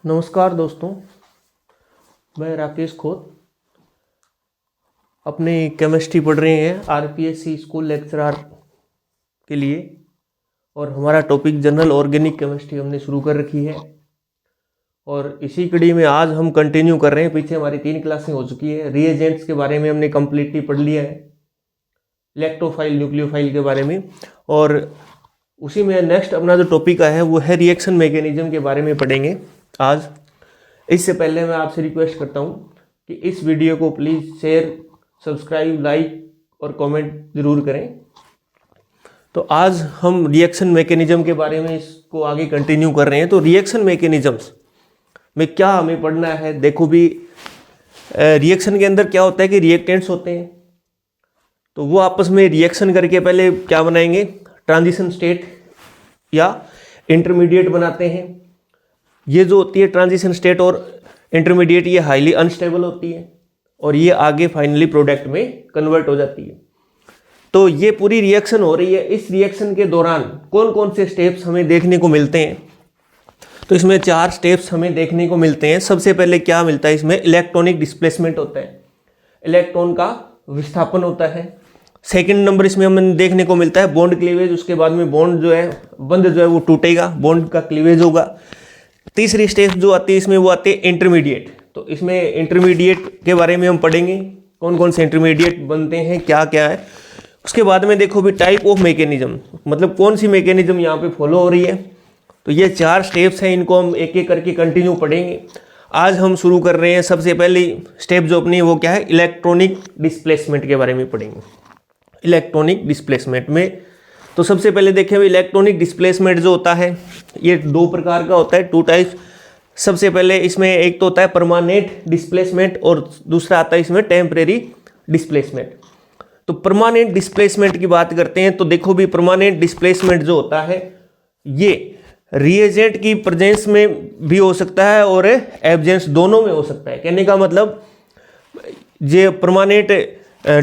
नमस्कार दोस्तों, मैं राकेश खोत। अपनी केमिस्ट्री पढ़ रहे हैं आरपीएससी स्कूल लेक्चरर के लिए और हमारा टॉपिक जनरल ऑर्गेनिक केमिस्ट्री हमने शुरू कर रखी है। और इसी कड़ी में आज हम कंटिन्यू कर रहे हैं। पीछे हमारी 3 क्लासें हो चुकी है। रिएजेंट्स के बारे में हमने कम्प्लीटली पढ़ लिया है, इलेक्ट्रोफाइल न्यूक्लियोफाइल के बारे में। और उसी में नेक्स्ट अपना जो टॉपिक है वो है रिएक्शन मैकेनिज्म के बारे में पढ़ेंगे आज। इससे पहले मैं आपसे रिक्वेस्ट करता हूं कि इस वीडियो को प्लीज़ शेयर, सब्सक्राइब, लाइक और कमेंट ज़रूर करें। तो आज हम रिएक्शन मैकेनिज्म के बारे में इसको आगे कंटिन्यू कर रहे हैं। तो रिएक्शन मैकेनिज्म्स में क्या हमें पढ़ना है, देखो भी रिएक्शन के अंदर क्या होता है कि रिएक्टेंट्स होते हैं, तो वो आपस में रिएक्शन करके पहले क्या बनाएंगे, ट्रांजिशन स्टेट या इंटरमीडिएट बनाते हैं। ये जो होती है ट्रांजिशन स्टेट और इंटरमीडिएट, ये हाईली अनस्टेबल होती है और ये आगे फाइनली प्रोडक्ट में कन्वर्ट हो जाती है। तो ये पूरी रिएक्शन हो रही है। इस रिएक्शन के दौरान कौन कौन से स्टेप्स हमें देखने को मिलते हैं, तो इसमें 4 स्टेप्स हमें देखने को मिलते हैं। सबसे पहले क्या मिलता है, इसमें इलेक्ट्रॉनिक डिस्प्लेसमेंट होता है, इलेक्ट्रॉन का विस्थापन होता है। सेकंड नंबर इसमें हमें देखने को मिलता है बॉन्ड क्लीवेज। उसके बाद में बॉन्ड जो है, बंध जो है वो टूटेगा, बॉन्ड का क्लीवेज होगा। तीसरी स्टेप जो आती है इसमें वो आती है इंटरमीडिएट। तो इसमें इंटरमीडिएट के बारे में हम पढ़ेंगे, कौन कौन से इंटरमीडिएट बनते हैं, क्या क्या है। उसके बाद में देखो भी टाइप ऑफ मैकेनिज्म, मतलब कौन सी मैकेनिज्म यहाँ पे फॉलो हो रही है। तो ये 4 स्टेप्स हैं, इनको हम एक एक करके कंटिन्यू पढ़ेंगे। आज हम शुरू कर रहे हैं। सबसे पहली स्टेप जो अपनी वो क्या है, इलेक्ट्रॉनिक डिस्प्लेसमेंट के बारे में पढ़ेंगे। इलेक्ट्रॉनिक डिस्प्लेसमेंट में तो सबसे पहले देखें इलेक्ट्रॉनिक डिस्प्लेसमेंट जो होता है ये 2 प्रकार का होता है, 2 टाइप्स। सबसे पहले इसमें एक तो होता है परमानेंट डिस्प्लेसमेंट और दूसरा आता है इसमें टेम्परेरी डिस्प्लेसमेंट। तो परमानेंट डिस्प्लेसमेंट की बात करते हैं तो देखो भी परमानेंट डिस्प्लेसमेंट जो होता है ये रिएजेंट की प्रेजेंस में भी हो सकता है और एब्सेंस, दोनों में हो सकता है। कहने का मतलब जो परमानेंट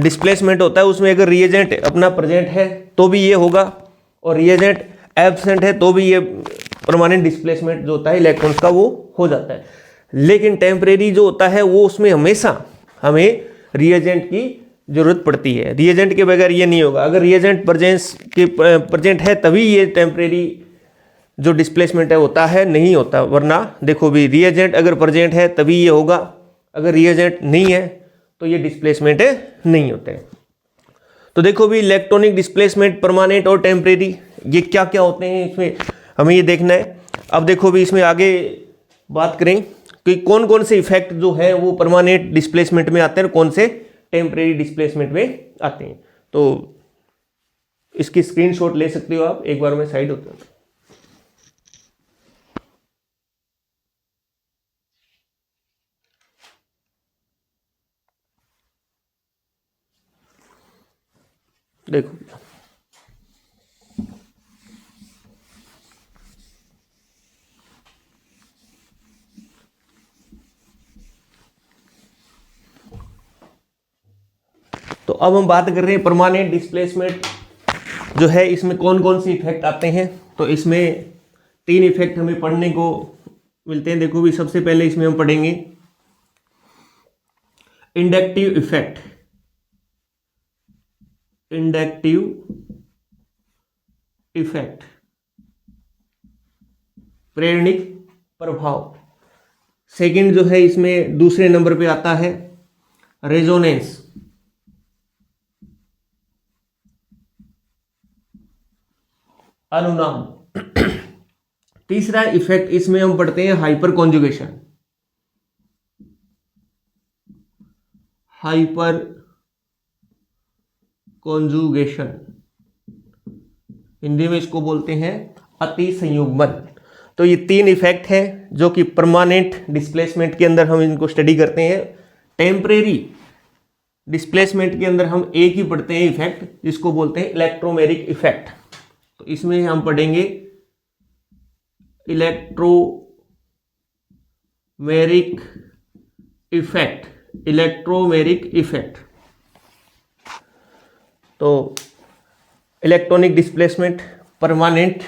डिस्प्लेसमेंट होता है उसमें अगर रिएजेंट अपना प्रेजेंट है तो भी ये होगा और रिएजेंट एब्सेंट है तो भी ये परमानेंट डिस्प्लेसमेंट जो होता है इलेक्ट्रॉन्स का वो हो जाता है। लेकिन टेम्परेरी जो होता है वो उसमें हमेशा हमें रिएजेंट की जरूरत पड़ती है, रिएजेंट के बगैर ये नहीं होगा। अगर रिएजेंट प्रेजेंट है तभी ये टेम्परेरी जो डिस्प्लेसमेंट है होता है, नहीं होता वरना देखो भी रिएजेंट अगर प्रेजेंट है तभी ये होगा, अगर रिएजेंट नहीं है तो ये डिस्प्लेसमेंट नहीं होते हैं। तो देखो भी इलेक्ट्रॉनिक डिस्प्लेसमेंट परमानेंट और टेम्परेरी ये क्या क्या होते हैं, इसमें हमें ये देखना है। अब देखो भी इसमें आगे बात करें कि कौन कौन से इफेक्ट जो है वो परमानेंट डिस्प्लेसमेंट में आते हैं और कौन से टेम्परेरी डिस्प्लेसमेंट में आते हैं। तो इसकी स्क्रीनशॉट ले सकते हो आप, एक बार में साइड होता है। देखो तो अब हम बात कर रहे हैं परमानेंट डिस्प्लेसमेंट जो है, इसमें कौन कौन से इफेक्ट आते हैं। तो इसमें 3 इफेक्ट हमें पढ़ने को मिलते हैं। देखो भी सबसे पहले इसमें हम पढ़ेंगे इंडक्टिव इफेक्ट, इंडक्टिव इफेक्ट, प्रेरणिक प्रभाव। सेकंड जो है इसमें दूसरे नंबर पे आता है रेजोनेंस, अनुनाद। तीसरा इफेक्ट इसमें हम पढ़ते हैं hyper conjugation, hyper conjugation, Hindi में इसको बोलते हैं अति संयुग्मन। तो ये 3 इफेक्ट हैं जो कि परमानेंट डिस्प्लेसमेंट के अंदर हम इनको स्टडी करते हैं। टेम्परेरी डिस्प्लेसमेंट के अंदर हम एक ही पढ़ते हैं इफेक्ट जिसको बोलते हैं इलेक्ट्रोमेरिक इफेक्ट। तो इसमें हम पढ़ेंगे इलेक्ट्रोमेरिक इफेक्ट, इलेक्ट्रोमेरिक इफेक्ट। तो इलेक्ट्रॉनिक डिस्प्लेसमेंट परमानेंट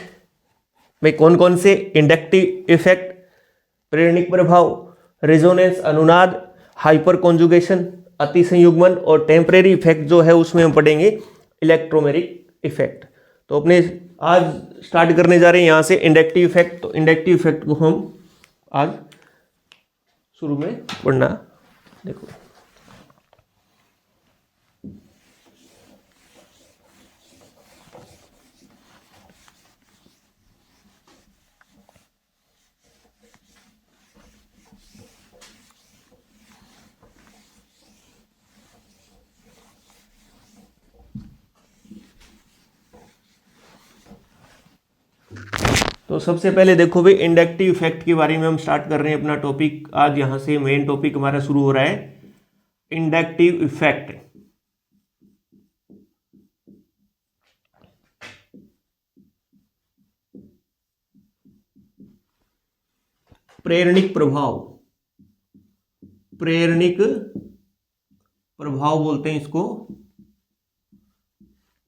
में कौन कौन से इंडक्टिव इफेक्ट, प्रेरणिक प्रभाव, रेजोनेंस अनुनाद, हाइपर कॉन्जुगेशन, अतिसंयुग्मन और टेम्परेरी इफेक्ट जो है उसमें हम पढ़ेंगे इलेक्ट्रोमेरिक इफेक्ट। तो अपने आज स्टार्ट करने जा रहे हैं यहाँ से इंडक्टिव इफेक्ट। तो इंडक्टिव इफेक्ट को हम आज शुरू में पढ़ना। देखो तो सबसे पहले देखो भाई इंडक्टिव इफेक्ट के बारे में हम स्टार्ट कर रहे हैं अपना टॉपिक। आज यहां से मेन टॉपिक हमारा शुरू हो रहा है इंडक्टिव इफेक्ट। प्रेरणिक प्रभाव, प्रेरणिक प्रभाव बोलते हैं इसको,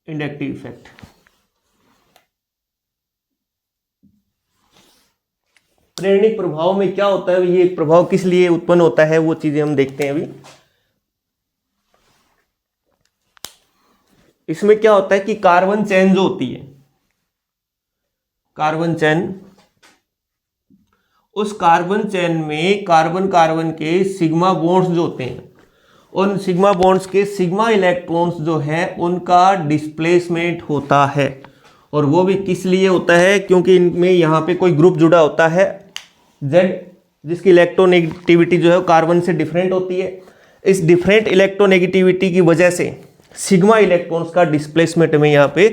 इंडक्टिव इफेक्ट। प्रेरणिक प्रभाव में क्या होता है, ये प्रभाव किस लिए उत्पन्न होता है, वो चीजें हम देखते हैं अभी। इसमें क्या होता है कि कार्बन चेन जो होती है, कार्बन चेन, उस कार्बन चेन में कार्बन कार्बन के सिग्मा बॉन्ड्स जो होते हैं, उन सिग्मा बॉन्ड्स के सिग्मा इलेक्ट्रॉन्स जो है उनका डिस्प्लेसमेंट होता है। और वो भी किस लिए होता है, क्योंकि इनमें यहाँ पे कोई ग्रुप जुड़ा होता है Z, जिसकी इलेक्ट्रोनेगेटिविटी जो है कार्बन से डिफरेंट होती है। इस डिफरेंट इलेक्ट्रोनेगेटिविटी की वजह से सिग्मा इलेक्ट्रॉन्स का डिस्प्लेसमेंट हमें यहाँ पे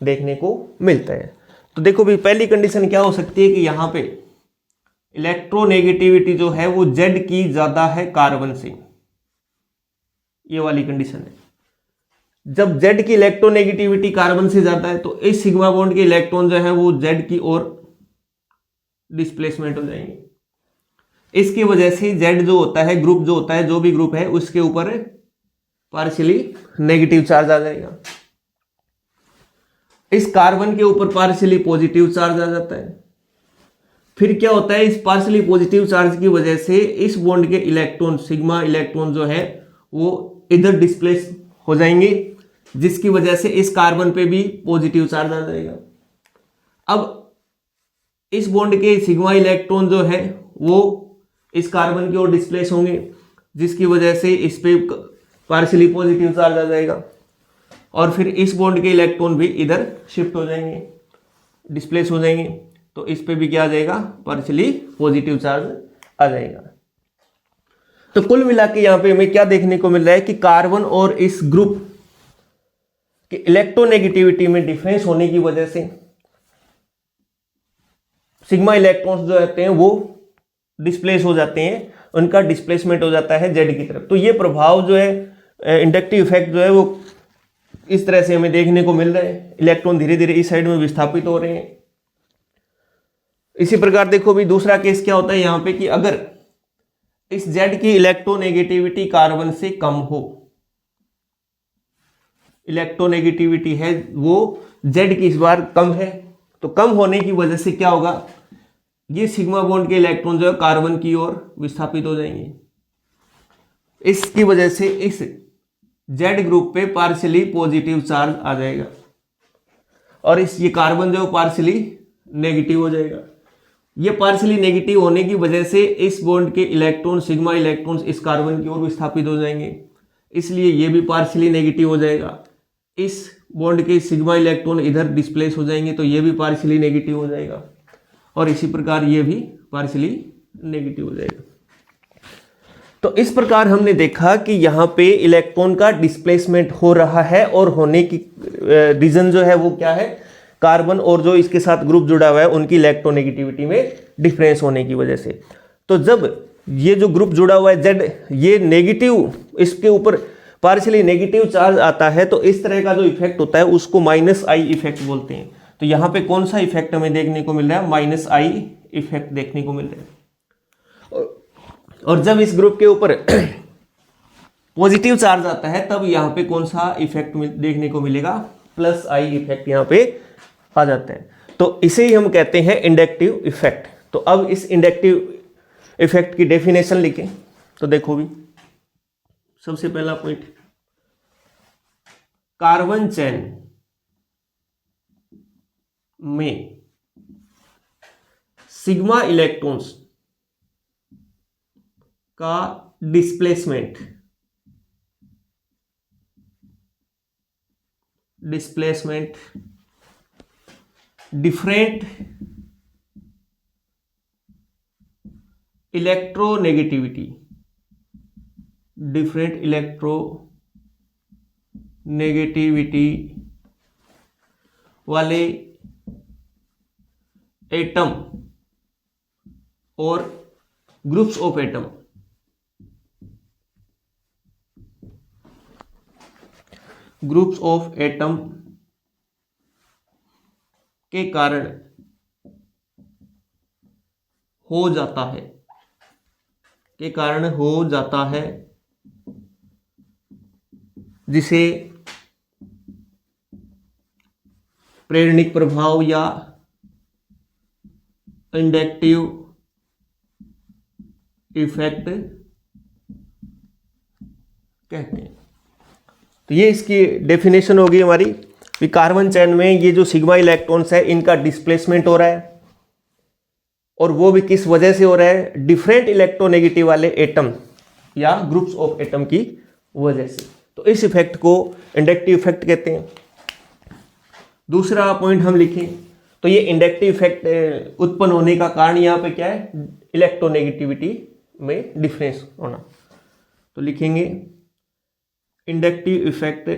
देखने को मिलता है। तो देखो भाई पहली कंडीशन क्या हो सकती है कि यहाँ पे इलेक्ट्रोनेगेटिविटी जो है वो Z की ज्यादा है कार्बन से, ये वाली कंडीशन है। जब Z की इलेक्ट्रोनेगेटिविटी कार्बन से ज्यादा है तो इस सिग्मा बॉन्ड के इलेक्ट्रॉन जो है वो Z की ओर डिस्प्लेसमेंट हो जाएंगे। इसकी वजह से Z जो होता है, ग्रुप जो होता है, जो भी ग्रुप है उसके ऊपर पार्शियली नेगेटिव चार्ज आ जाएगा। इस कार्बन के ऊपर पार्शियली पॉजिटिव चार्ज आ जाता है। फिर क्या होता है, इस पार्शियली पॉजिटिव चार्ज की वजह से इस बॉन्ड के इलेक्ट्रॉन, सिग्मा इलेक्ट्रॉन जो है वो इधर डिस्प्लेस हो जाएंगे, जिसकी वजह से इस कार्बन पे भी पॉजिटिव चार्ज आ जाएगा। अब इस बॉन्ड के सिग्मा इलेक्ट्रॉन जो है वो इस कार्बन की ओर डिस्प्लेस होंगे, जिसकी वजह से इस पे पार्शियली पॉजिटिव चार्ज आ जाएगा। और फिर इस बॉन्ड के इलेक्ट्रॉन भी इधर शिफ्ट हो जाएंगे, डिस्प्लेस हो जाएंगे, तो इस पे भी क्या आ जाएगा, पार्शियली पॉजिटिव चार्ज आ जाएगा। तो कुल मिला के यहाँ पे हमें क्या देखने को मिल रहा है कि कार्बन और इस ग्रुप के इलेक्ट्रोनेगेटिविटी में डिफरेंस होने की वजह से सिग्मा इलेक्ट्रॉन्स जो रहते हैं वो डिस्प्लेस हो जाते हैं, उनका डिस्प्लेसमेंट हो जाता है Z की तरफ। तो ये प्रभाव जो है, इंडक्टिव इफेक्ट जो है वो इस तरह से हमें देखने को मिल रहा है। इलेक्ट्रॉन धीरे धीरे इस साइड में विस्थापित हो रहे हैं। इसी प्रकार देखो भी दूसरा केस क्या होता है यहाँ पे कि अगर इस Z की इलेक्ट्रोनेगेटिविटी कार्बन से कम हो, इलेक्ट्रोनेगेटिविटी है वो Z की इस बार कम है, तो कम होने की वजह से क्या होगा, ये सिग्मा बॉन्ड के इलेक्ट्रॉन जो है कार्बन की ओर विस्थापित हो जाएंगे। इसकी वजह से इस Z ग्रुप पे पार्शियली पॉजिटिव चार्ज आ जाएगा और ये कार्बन जो है पार्शियली नेगेटिव हो जाएगा। ये पार्शियली नेगेटिव होने की वजह से इस बॉन्ड के इलेक्ट्रॉन, सिग्मा इलेक्ट्रॉन्स इस कार्बन की ओर विस्थापित हो जाएंगे, इसलिए ये भी पार्शियली नेगेटिव हो जाएगा। इस बॉन्ड के सिग्मा इलेक्ट्रॉन इधर डिस्प्लेस हो जाएंगे, तो ये भी पार्शियली नेगेटिव हो जाएगा और इसी प्रकार ये भी पार्शियली नेगेटिव हो जाएगा। तो इस प्रकार हमने देखा कि यहाँ पे इलेक्ट्रॉन का डिस्प्लेसमेंट हो रहा है और होने की रीजन जो है वो क्या है, कार्बन और जो इसके साथ ग्रुप जुड़ा हुआ है उनकी इलेक्ट्रोनेगेटिविटी में डिफरेंस होने की वजह से। तो जब ये जो ग्रुप जुड़ा हुआ है Z, ये नेगेटिव, इसके ऊपर पार्शियली नेगेटिव चार्ज आता है, तो इस तरह का जो इफेक्ट होता है उसको -I इफेक्ट बोलते हैं। तो यहाँ पे कौन सा इफेक्ट हमें देखने को मिल रहा है, -I इफेक्ट देखने को मिल रहा है। और जब इस ग्रुप के ऊपर पॉजिटिव चार्ज आता है तब यहाँ पे कौन सा इफेक्ट देखने को मिलेगा, +I इफेक्ट यहाँ पे आ जाते हैं। तो इसे ही हम कहते हैं इंडक्टिव इफेक्ट। तो अब इस इंडक्टिव इफेक्ट की डेफिनेशन लिखें तो देखो भी, सबसे पहला पॉइंट, कार्बन चेन में सिग्मा इलेक्ट्रॉन्स का डिस्प्लेसमेंट डिफरेंट इलेक्ट्रोनेगेटिविटी वाले एटम और ग्रुप्स ऑफ एटम के कारण हो जाता है जिसे प्रेरणिक प्रभाव या इंडक्टिव इफेक्ट कहते हैं। तो ये इसकी डेफिनेशन होगी हमारी कि कार्बन चेन में ये जो सिग्मा इलेक्ट्रॉन्स है इनका डिस्प्लेसमेंट हो रहा है, और वो भी किस वजह से हो रहा है, डिफरेंट इलेक्ट्रोनेगेटिव वाले एटम या ग्रुप्स ऑफ एटम की वजह से। तो इस इफेक्ट को इंडक्टिव इफेक्ट कहते हैं। दूसरा पॉइंट हम लिखें तो ये इंडक्टिव इफेक्ट उत्पन्न होने का कारण यहाँ पे क्या है, इलेक्ट्रोनेगेटिविटी में डिफरेंस होना। तो लिखेंगे इंडक्टिव इफेक्ट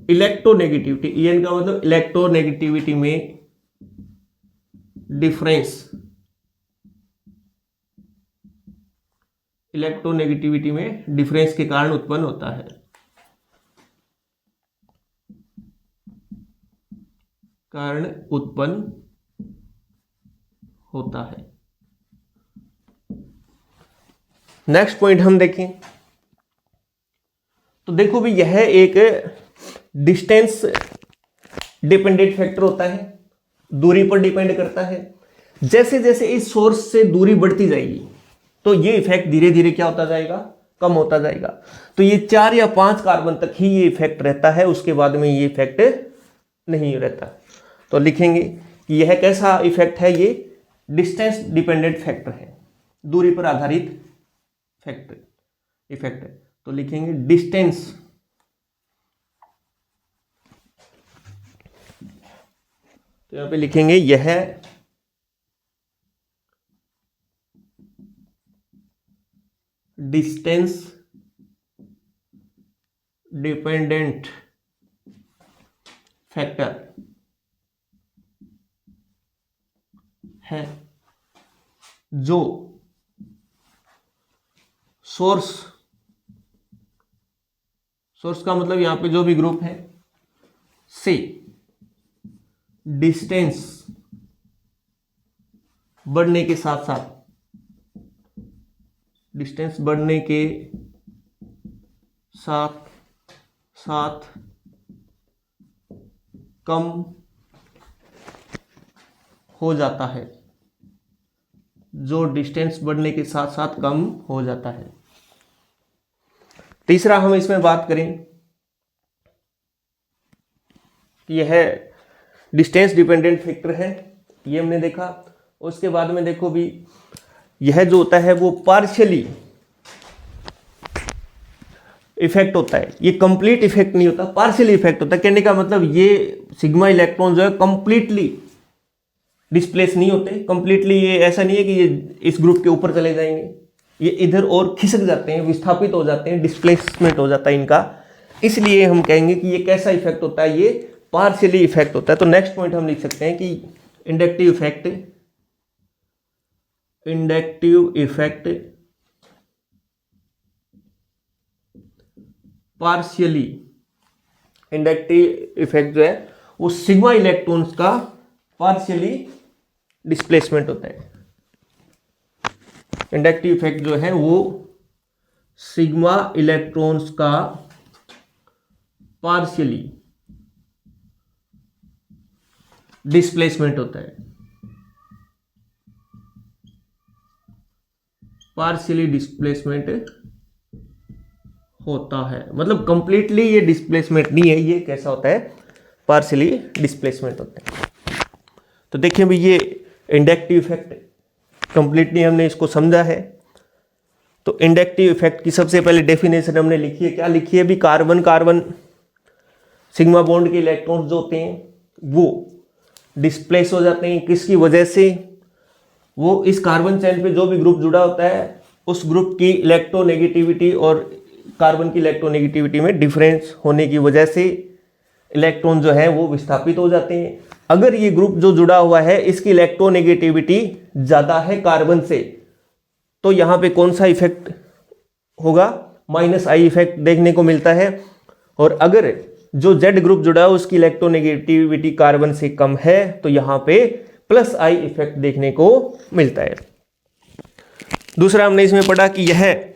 इलेक्ट्रोनेगेटिविटी, का मतलब इलेक्ट्रोनेगेटिविटी में डिफरेंस के कारण उत्पन्न होता है। नेक्स्ट पॉइंट हम देखें तो देखो भी, यह एक डिस्टेंस डिपेंडेंट फैक्टर होता है, दूरी पर डिपेंड करता है। जैसे जैसे इस सोर्स से दूरी बढ़ती जाएगी तो ये इफेक्ट धीरे धीरे क्या होता जाएगा, कम होता जाएगा। तो ये 4 या 5 कार्बन तक ही ये इफेक्ट रहता है, उसके बाद में ये इफेक्ट नहीं रहता। तो लिखेंगे कि यह कैसा इफेक्ट है, ये डिस्टेंस डिपेंडेंट फैक्टर है, दूरी पर आधारित इफेक्ट है। तो लिखेंगे डिस्टेंस तो यहां पे लिखेंगे यह डिस्टेंस डिपेंडेंट फैक्टर है जो सोर्स का मतलब यहां पे जो भी ग्रुप है से डिस्टेंस बढ़ने के साथ कम हो जाता है, जो डिस्टेंस बढ़ने के साथ साथ कम हो जाता है। तीसरा हम इसमें बात करें कि यह डिस्टेंस डिपेंडेंट फैक्टर है, ये हमने देखा। उसके बाद में देखो भी, यह जो होता है वो पार्शियली इफेक्ट होता है, ये कंप्लीट इफेक्ट नहीं होता, पार्शियली इफेक्ट होता है। कहने का मतलब ये सिग्मा इलेक्ट्रॉन जो है कंप्लीटली डिस्प्लेस नहीं होते, कंप्लीटली ये ऐसा नहीं है कि ये इस ग्रुप के ऊपर चले जाएंगे, ये इधर और खिसक जाते हैं, विस्थापित हो जाते हैं, डिस्प्लेसमेंट हो जाता है इनका। इसलिए हम कहेंगे कि ये कैसा इफेक्ट होता है, ये पार्शियली इफेक्ट होता है। तो नेक्स्ट पॉइंट हम लिख सकते हैं कि inductive effect partially, inductive effect जो है वो सिग्मा इलेक्ट्रॉन्स का पार्शियली डिस्प्लेसमेंट होता है। इंडक्टिव इफेक्ट जो है वो सिग्मा इलेक्ट्रॉन्स का पार्शियली डिस्प्लेसमेंट होता है, पार्शियली डिस्प्लेसमेंट होता है। मतलब कंप्लीटली ये डिस्प्लेसमेंट नहीं है, ये कैसा होता है, पार्शियली डिस्प्लेसमेंट होता है। तो देखिए भाई ये इंडक्टिव इफेक्ट कंप्लीटली हमने इसको समझा है। तो इंडक्टिव इफेक्ट की सबसे पहले डेफिनेशन हमने लिखी है, क्या लिखी है भी, कार्बन कार्बन सिग्मा बॉन्ड के इलेक्ट्रॉन्स जो होते हैं वो डिस्प्लेस हो जाते हैं, किसकी वजह से, वो इस कार्बन चेन पे जो भी ग्रुप जुड़ा होता है उस ग्रुप की इलेक्ट्रोनेगेटिविटी और कार्बन की इलेक्ट्रोनेगेटिविटी में डिफरेंस होने की वजह से इलेक्ट्रॉन जो है वो विस्थापित हो जाते हैं। अगर ये ग्रुप जो जुड़ा हुआ है इसकी इलेक्ट्रोनेगेटिविटी ज़्यादा है कार्बन से, तो यहाँ पे कौन सा इफेक्ट होगा, -I इफेक्ट देखने को मिलता है। और अगर जो Z ग्रुप जुड़ा है उसकी इलेक्ट्रोनेगेटिविटी कार्बन से कम है तो यहाँ पे +I इफेक्ट देखने को मिलता है। दूसरा हमने इसमें पढ़ा कि यह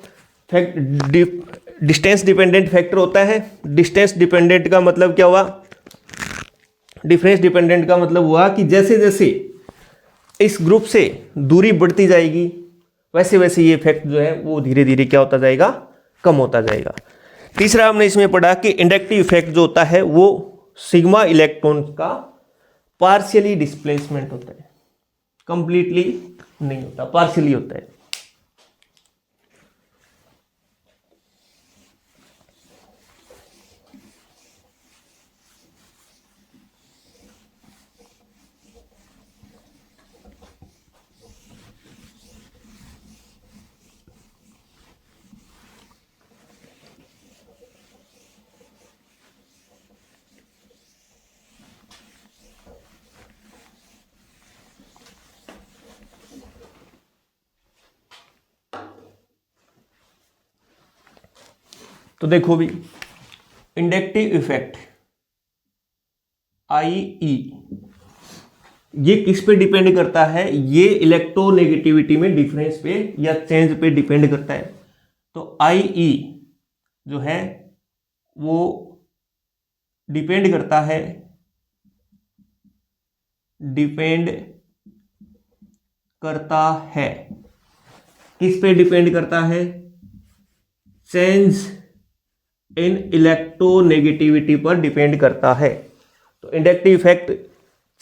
डिस्टेंस डिपेंडेंट फैक्टर होता है। डिस्टेंस डिपेंडेंट का मतलब क्या हुआ, डिफरेंस डिपेंडेंट का मतलब हुआ कि जैसे जैसे इस ग्रुप से दूरी बढ़ती जाएगी वैसे वैसे ये इफेक्ट जो है वो धीरे धीरे क्या होता जाएगा, कम होता जाएगा। तीसरा हमने इसमें पढ़ा कि इंडक्टिव इफेक्ट जो होता है वो सिग्मा इलेक्ट्रॉन का पार्शियली डिस्प्लेसमेंट होता है, कंप्लीटली नहीं होता, पार्शियली होता है। तो देखो भी इंडक्टिव इफेक्ट IE ये किस पे डिपेंड करता है, ये इलेक्ट्रोनेगेटिविटी में डिफरेंस पे या चेंज पे डिपेंड करता है। तो IE जो है वो डिपेंड करता है किस पे डिपेंड करता है, चेंज इन इलेक्ट्रोनेगेटिविटी पर डिपेंड करता है। तो inductive effect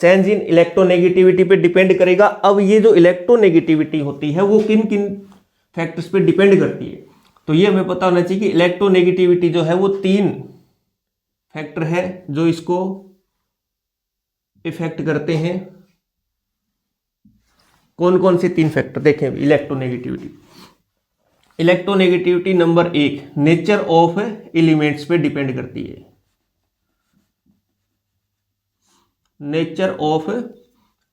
change in electronegativity पे डिपेंड करेगा। अब ये जो इलेक्ट्रोनेगेटिविटी होती है वो किन किन फैक्टर्स पे डिपेंड करती है, तो ये हमें पता होना चाहिए कि इलेक्ट्रोनेगेटिविटी जो है वो 3 फैक्टर है जो इसको इफेक्ट करते हैं। कौन कौन से 3 फैक्टर देखें electronegativity number 1 nature of elements पे डिपेंड करती है, नेचर ऑफ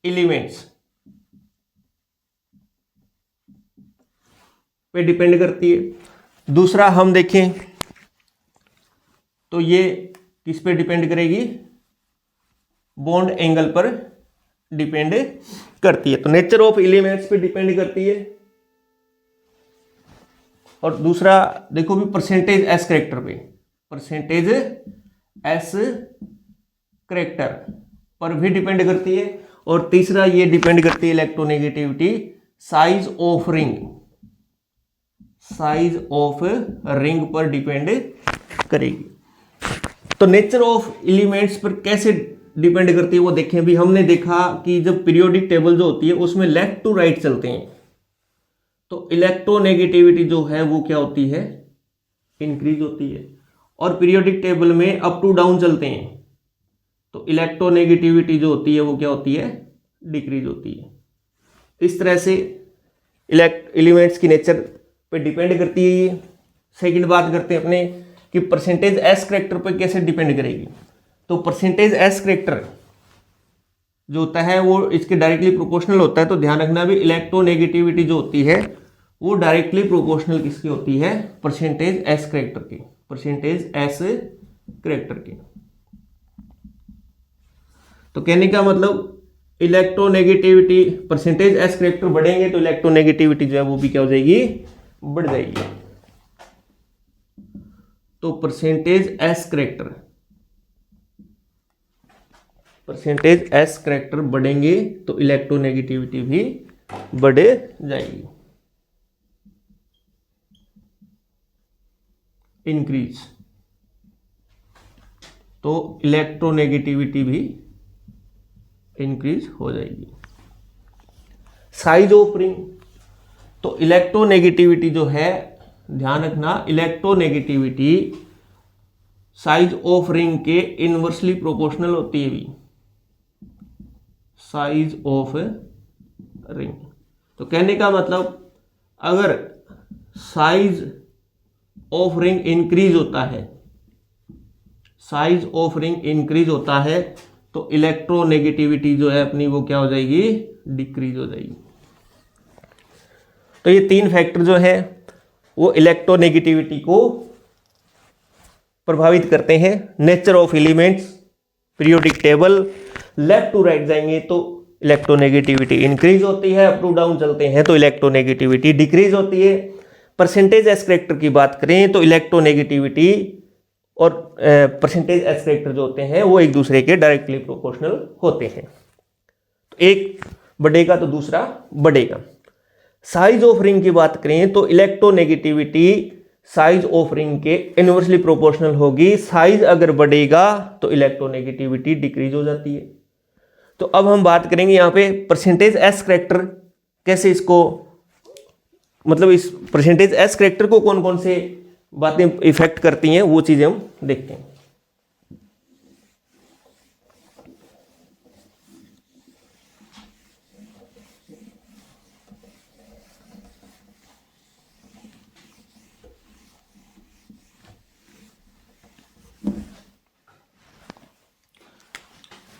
एलिमेंट्स पे डिपेंड करती है। दूसरा हम देखें तो ये किस पे डिपेंड करेगी, बॉन्ड एंगल पर डिपेंड करती है। तो नेचर ऑफ एलिमेंट्स पे डिपेंड करती है। और दूसरा देखो भी परसेंटेज एस करेक्टर पे, परसेंटेज एस करेक्टर पर भी डिपेंड करती है। और तीसरा ये डिपेंड करती है इलेक्ट्रोनेगेटिविटी साइज ऑफ रिंग पर डिपेंड करेगी। तो नेचर ऑफ एलिमेंट्स पर कैसे डिपेंड करती है वो देखें। अभी हमने देखा कि जब पीरियोडिक टेबल जो होती है उसमें लेफ्ट टू राइट चलते हैं तो इलेक्ट्रोनेगेटिविटी जो है वो क्या होती है, इंक्रीज होती है। और पीरियोडिक टेबल में अप टू डाउन चलते हैं तो इलेक्ट्रोनेगेटिविटी जो होती है वो क्या होती है, डिक्रीज होती है। इस तरह से एलिमेंट्स की नेचर पे डिपेंड करती है ये। सेकंड बात करते हैं अपने कि परसेंटेज एस करेक्टर पे कैसे डिपेंड करेगी। तो परसेंटेज एस करेक्टर जो होता है वो इसके डायरेक्टली प्रोपोर्शनल होता है। तो ध्यान रखना भी इलेक्ट्रोनेगेटिविटी जो होती है वो डायरेक्टली प्रोपोर्शनल किसकी होती है, परसेंटेज एस करेक्टर की, परसेंटेज एस करेक्टर की। तो कहने का मतलब इलेक्ट्रोनेगेटिविटी परसेंटेज एस करेक्टर बढ़ेंगे तो इलेक्ट्रोनेगेटिविटी जो है वो भी क्या हो जाएगी, बढ़ जाएगी। तो percentage S character percentage S character बढ़ेंगे तो इलेक्ट्रोनेगेटिविटी भी बढ़े जाएगी, इंक्रीज, तो इलेक्ट्रोनेगेटिविटी भी इंक्रीज हो जाएगी। साइज ऑफ रिंग, तो इलेक्ट्रोनेगेटिविटी जो है, ध्यान रखना, इलेक्ट्रोनेगेटिविटी साइज ऑफ रिंग के इनवर्सली प्रोपोर्शनल होती है भी, साइज ऑफ रिंग। तो कहने का मतलब अगर साइज ऑफ रिंग इंक्रीज होता है, साइज ऑफ रिंग इंक्रीज होता है तो इलेक्ट्रोनेगेटिविटी जो है अपनी वो क्या हो जाएगी, डिक्रीज हो जाएगी। तो ये तीन फैक्टर जो है वो इलेक्ट्रोनेगेटिविटी को प्रभावित करते हैं। Nature of elements, periodic table, left to right जाएंगे तो इलेक्ट्रोनेगेटिविटी इंक्रीज होती है, अप टू डाउन चलते हैं तो इलेक्ट्रोनेगेटिविटी डिक्रीज होती है। परसेंटेज एस करैक्टर की बात करें तो इलेक्ट्रोनेगेटिविटी और परसेंटेज एस करैक्टर जो होते हैं वो एक दूसरे के डायरेक्टली प्रोपोर्शनल होते हैं। तो एक बढ़ेगा तो दूसरा बढ़ेगा। साइज ऑफ रिंग की बात करें तो इलेक्ट्रोनेगेटिविटी साइज ऑफ रिंग के इनवर्सली प्रोपोर्शनल होगी। साइज अगर बढ़ेगा तो इलेक्ट्रोनेगेटिविटी डिक्रीज हो जाती है। तो अब हम बात करेंगे यहाँ पे परसेंटेज एस करैक्टर, कैसे इसको, मतलब इस परसेंटेज एस करैक्टर को कौन कौन से बातें इफेक्ट करती हैं वो चीजें हम देखते हैं।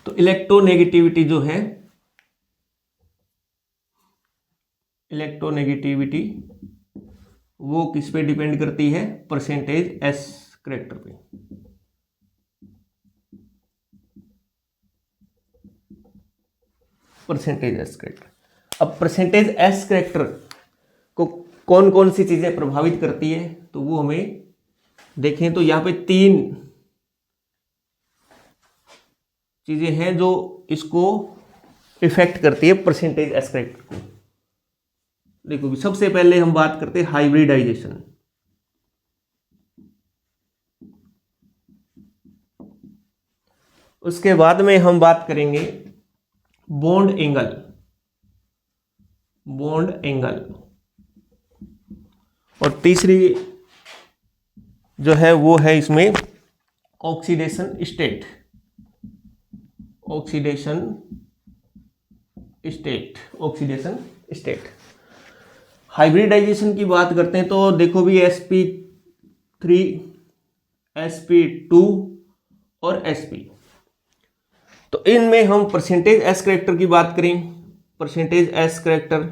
तो इलेक्ट्रोनेगेटिविटी जो है, इलेक्ट्रोनेगेटिविटी वो किस पे डिपेंड करती है, परसेंटेज एस करैक्टर पे। Percentage S character. अब परसेंटेज एस करैक्टर को कौन कौन सी चीजें प्रभावित करती है तो वो हमें देखें। तो यहाँ पे तीन चीजें हैं जो इसको इफेक्ट करती है परसेंटेज एस करैक्टर को। देखो सबसे पहले हम बात करते हैं हाइब्रिडाइजेशन। उसके बाद में हम बात करेंगे बॉन्ड एंगल, बॉन्ड एंगल, और तीसरी जो है वो है इसमें oxidation state, oxidation state, oxidation state. Hybridization की बात करते हैं तो देखो भी sp3, sp2 और sp, तो इनमें हम परसेंटेज एस करैक्टर की बात करें, परसेंटेज एस करैक्टर,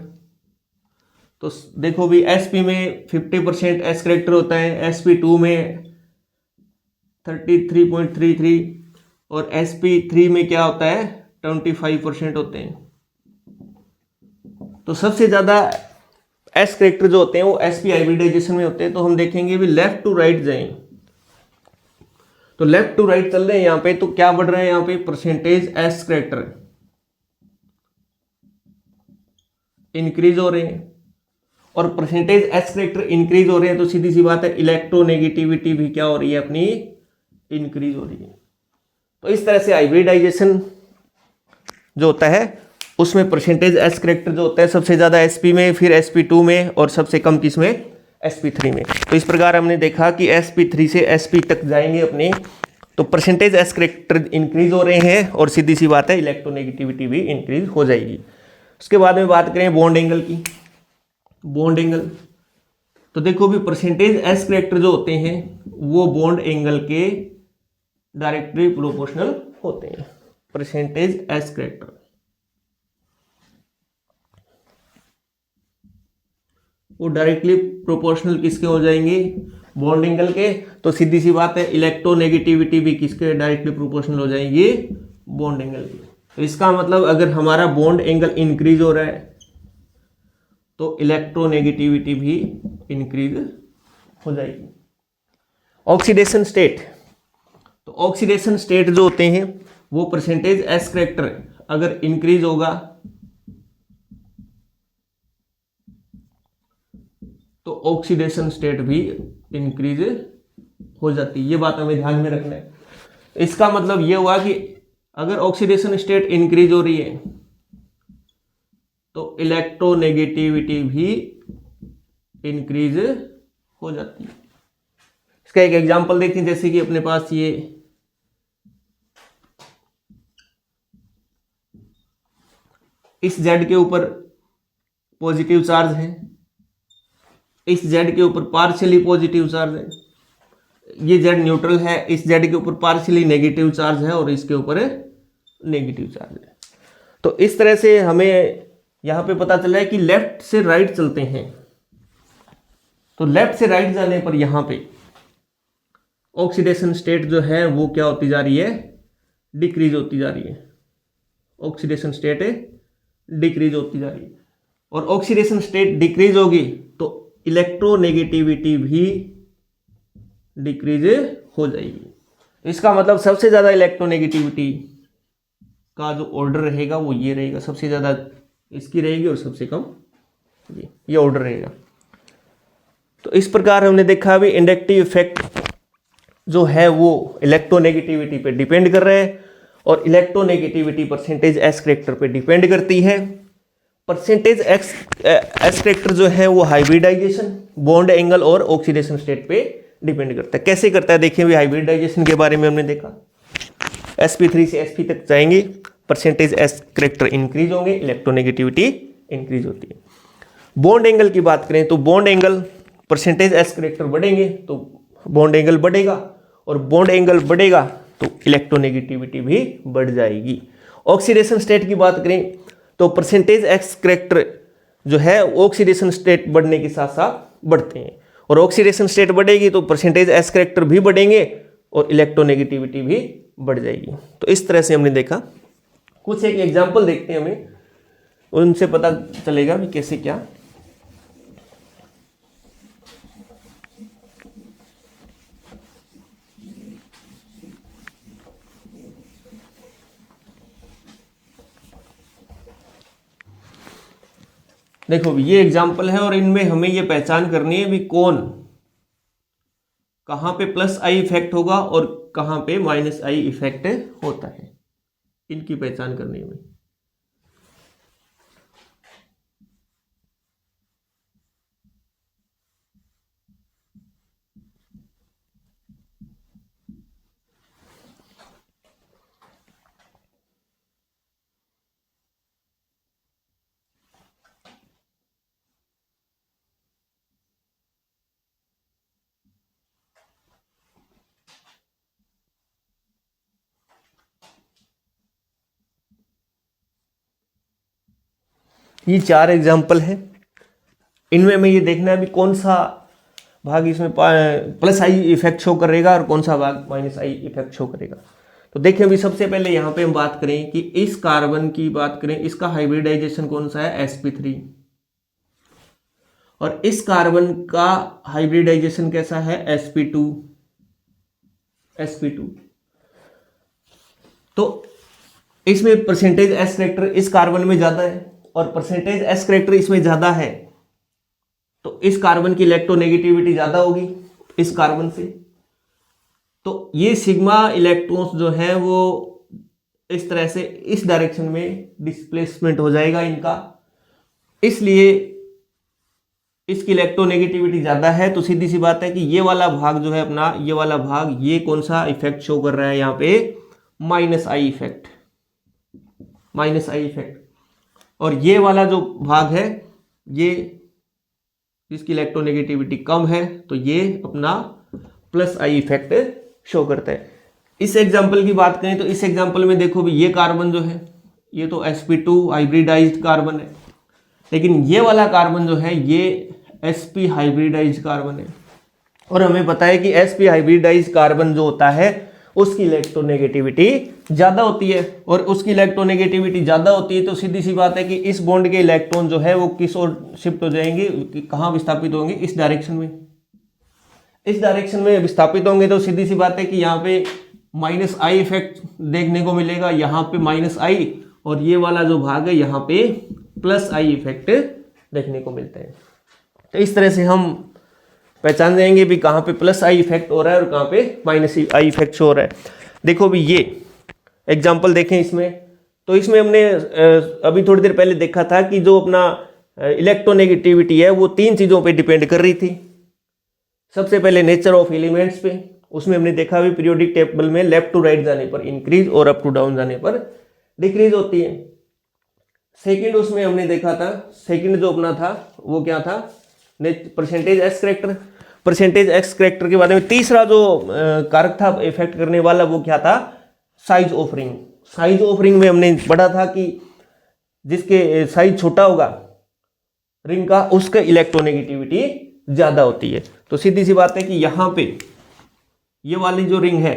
तो देखो भी sp में 50% एस करैक्टर होता है, sp2 में 33.33 और sp3 में क्या होता है 25% होते हैं। तो सबसे ज्यादा एस करैक्टर जो होते हैं वो sp हाइब्रिडाइजेशन में होते हैं। तो हम देखेंगे भी लेफ्ट टू राइट जाएं तो लेफ्ट टू राइट चल रहे हैं यहाँ पे, तो क्या बढ़ रहा है यहाँ पे, परसेंटेज एस करैक्टर इंक्रीज हो रहे हैं, और परसेंटेज एस करैक्टर इंक्रीज हो रहे हैं तो सीधी सी बात है इलेक्ट्रोनेगेटिविटी भी क्या हो रही है अपनी, इंक्रीज हो रही है। तो इस तरह से हाइब्रिडाइजेशन जो होता है उसमें परसेंटेज एस करैक्टर जो होता है सबसे ज्यादा sp में, फिर sp2 में, और सबसे कम किस में, sp3 में। तो इस प्रकार हमने देखा कि sp3 से sp तक जाएंगे अपने, तो परसेंटेज एस करैक्टर इंक्रीज हो रहे हैं और सीधी सी बात है इलेक्ट्रोनेगेटिविटी भी इंक्रीज हो जाएगी। उसके बाद में बात करें बॉन्ड एंगल की, बॉन्ड एंगल, तो देखो भी परसेंटेज एस करैक्टर जो होते हैं वो बॉन्ड एंगल के डायरेक्टली प्रोपोर्शनल होते हैं। परसेंटेज एस करैक्टर वो डायरेक्टली प्रोपोर्शनल किसके हो जाएंगे, बॉन्ड एंगल के। तो सीधी सी बात है इलेक्ट्रोनेगेटिविटी भी किसके डायरेक्टली प्रोपोर्शनल हो जाएंगे, बॉन्ड एंगल के। तो इसका मतलब अगर हमारा बॉन्ड एंगल इंक्रीज हो रहा है तो इलेक्ट्रोनेगेटिविटी भी इंक्रीज हो जाएगी। ऑक्सीडेशन स्टेट, तो ऑक्सीडेशन स्टेट जो होते हैं वो परसेंटेज एस करेक्टर अगर इंक्रीज होगा तो ऑक्सीडेशन स्टेट भी इंक्रीज हो जाती है। ये बात हमें ध्यान में रखना है। इसका मतलब ये हुआ कि अगर ऑक्सीडेशन स्टेट इंक्रीज हो रही है तो इलेक्ट्रोनेगेटिविटी भी इंक्रीज हो जाती है। इसका एक एग्जांपल देखते हैं, जैसे कि अपने पास ये इस Z के ऊपर पॉजिटिव चार्ज है, इस Z के ऊपर पार्शियली पॉजिटिव चार्ज है, ये Z न्यूट्रल है, इस Z के ऊपर पार्शियली नेगेटिव चार्ज है और इसके ऊपर नेगेटिव चार्ज है। तो इस तरह से हमें यहां पे पता चला है कि लेफ्ट से राइट चलते हैं तो लेफ्ट से राइट जाने पर यहां पे ऑक्सीडेशन स्टेट जो है वो क्या होती जा रही है, डिक्रीज होती जा रही है। ऑक्सीडेशन स्टेट डिक्रीज होती जा रही है और ऑक्सीडेशन स्टेट डिक्रीज होगी तो इलेक्ट्रोनेगेटिविटी भी डिक्रीज हो जाएगी। इसका मतलब सबसे ज्यादा इलेक्ट्रोनेगेटिविटी का जो ऑर्डर रहेगा वो ये रहेगा, सबसे ज्यादा इसकी रहेगी और सबसे कम ये ऑर्डर रहेगा। तो इस प्रकार हमने देखा अभी इंडक्टिव इफेक्ट जो है वो इलेक्ट्रोनेगेटिविटी पे डिपेंड कर रहे हैं और इलेक्ट्रोनेगेटिविटी परसेंटेज एस करेक्टर पे डिपेंड करती है। परसेंटेज एस करेक्टर जो है वो हाइब्रिडाइजेशन, बॉन्ड एंगल और ऑक्सीडेशन स्टेट पे डिपेंड करता है। कैसे करता है देखिए, भी हाइब्रिडाइजेशन के बारे में हमने देखा, sp3 से sp तक जाएंगे, परसेंटेज एस करेक्टर इंक्रीज होंगे, इलेक्ट्रोनेगेटिविटी इंक्रीज होती है। बॉन्ड एंगल की बात करें तो bond angle percentage S character बढ़ेंगे तो बॉन्ड एंगल बढ़ेगा और बॉन्ड एंगल बढ़ेगा तो इलेक्ट्रोनेगेटिविटी भी बढ़ जाएगी। ऑक्सीडेशन स्टेट की बात करें तो परसेंटेज एक्स करेक्टर जो है ऑक्सीडेशन स्टेट बढ़ने के साथ साथ बढ़ते हैं और ऑक्सीडेशन स्टेट बढ़ेगी तो परसेंटेज एस करेक्टर भी बढ़ेंगे और इलेक्ट्रोनेगेटिविटी भी बढ़ जाएगी। तो इस तरह से हमने देखा। कुछ एक एग्जांपल देखते हैं, हमें उनसे पता चलेगा भी कैसे क्या। देखो ये एग्जाम्पल है और इनमें हमें ये पहचान करनी है भी कौन कहां पे प्लस आई इफेक्ट होगा और कहां पे माइनस आई इफेक्ट होता है, इनकी पहचान करनी है हमें। ये 4 एग्जाम्पल है, इनमें हमें ये देखना है भी कौन सा भाग इसमें प्लस आई इफेक्ट शो करेगा और कौन सा भाग माइनस आई इफेक्ट शो करेगा। तो देखें अभी सबसे पहले यहाँ पे हम बात करें कि इस कार्बन की बात करें, इसका हाइब्रिडाइजेशन कौन सा है, sp3, और इस कार्बन का हाइब्रिडाइजेशन कैसा है, sp2। तो इसमें परसेंटेज एस करेक्टर इस कार्बन में ज्यादा है और परसेंटेज एस करेक्टर इसमें ज्यादा है तो इस कार्बन की इलेक्ट्रोनेगेटिविटी ज्यादा होगी इस कार्बन से। तो ये सिग्मा इलेक्ट्रॉन्स जो है वो इस तरह से इस डायरेक्शन में डिस्प्लेसमेंट हो जाएगा इनका, इसलिए इसकी इलेक्ट्रोनेगेटिविटी ज्यादा है। तो सीधी सी बात है कि ये वाला भाग जो है अपना, ये वाला भाग ये कौन सा इफेक्ट शो कर रहा है यहाँ पे, माइनस आई इफेक्ट, और ये वाला जो भाग है ये इसकी इलेक्ट्रोनेगेटिविटी कम है तो ये अपना प्लस आई इफेक्ट शो करता है। इस एग्जांपल की बात करें तो इस एग्जांपल में देखो भी ये कार्बन जो है ये तो sp2 हाइब्रिडाइज्ड कार्बन है, लेकिन ये वाला कार्बन जो है ये sp हाइब्रिडाइज्ड कार्बन है और हमें पता है कि sp हाइब्रिडाइज्ड कार्बन जो होता है उसकी इलेक्ट्रोनेगेटिविटी ज्यादा होती है और उसकी इलेक्ट्रोनेगेटिविटी ज्यादा होती है तो सीधी सी बात है कि इस बॉन्ड के इलेक्ट्रॉन जो है वो किस ओर शिफ्ट हो जाएंगे, कहां विस्थापित होंगे, इस डायरेक्शन में विस्थापित होंगे। तो सीधी सी बात है कि यहाँ पे माइनस आई इफेक्ट देखने को मिलेगा, यहाँ पे माइनस आई, और ये वाला जो भाग है यहाँ पे प्लस आई इफेक्ट देखने को मिलते हैं। तो इस तरह से हम पहचान जाएंगे भी कहाँ पे प्लस आई इफेक्ट हो रहा है और कहाँ पे माइनस आई इफेक्ट हो रहा है। देखो भी ये एग्जाम्पल देखें इसमें, तो इसमें हमने अभी थोड़ी देर पहले देखा था कि जो अपना इलेक्ट्रोनेगेटिविटी है वो तीन चीज़ों पे डिपेंड कर रही थी। सबसे पहले नेचर ऑफ एलिमेंट्स पे, उसमें हमने देखा भी पीरियोडिक टेबल में लेफ्ट टू राइट जाने पर इंक्रीज और अप टू डाउन जाने पर डिक्रीज होती है। सेकंड उसमें हमने देखा था, सेकंड जो अपना था वो क्या था, percentage x character. Percentage x character के बारे में तीसरा जो कारक था इफेक्ट करने वाला वो क्या था, size of ring. Size of ring में हमने पढ़ा था कि जिसके साइज छोटा होगा रिंग का उसका इलेक्ट्रोनेगेटिविटी ज्यादा होती है। तो सीधी सी बात है कि यहां पे ये वाली जो रिंग है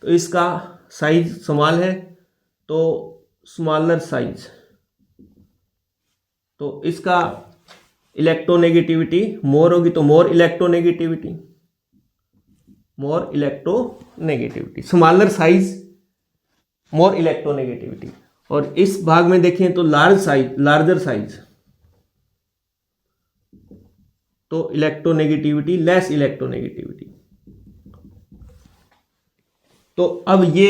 तो इसका साइज स्मॉल है तो स्मॉलर साइज, तो इसका इलेक्ट्रोनेगेटिविटी मोर होगी, तो मोर इलेक्ट्रोनेगेटिविटी, मोर इलेक्ट्रोनेगेटिविटी, स्मॉलर साइज मोर इलेक्ट्रोनेगेटिविटी। और इस भाग में देखें तो लार्ज साइज, लार्जर साइज तो इलेक्ट्रोनेगेटिविटी, लेस इलेक्ट्रोनेगेटिविटी। तो अब ये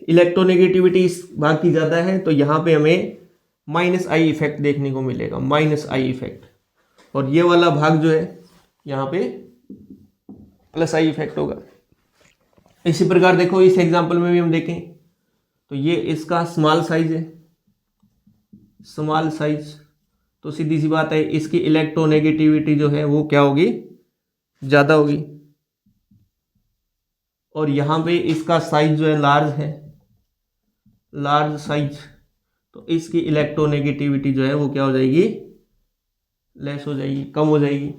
इलेक्ट्रोनेगेटिविटी इस भाग की ज्यादा है तो यहां पे हमें माइनस आई इफेक्ट देखने को मिलेगा, माइनस आई इफेक्ट। और ये वाला भाग जो है यहां पे प्लस आई इफेक्ट होगा। इसी प्रकार देखो इस एग्जांपल में भी हम देखें तो ये इसका स्मॉल साइज है, स्मॉल साइज, तो सीधी सी बात है इसकी इलेक्ट्रोनेगेटिविटी जो है वो क्या होगी, ज्यादा होगी। और यहां पे इसका साइज जो है लार्ज है, लार्ज साइज, तो इसकी इलेक्ट्रोनेगेटिविटी जो है वो क्या हो जाएगी, लेस हो जाएगी, कम हो जाएगी।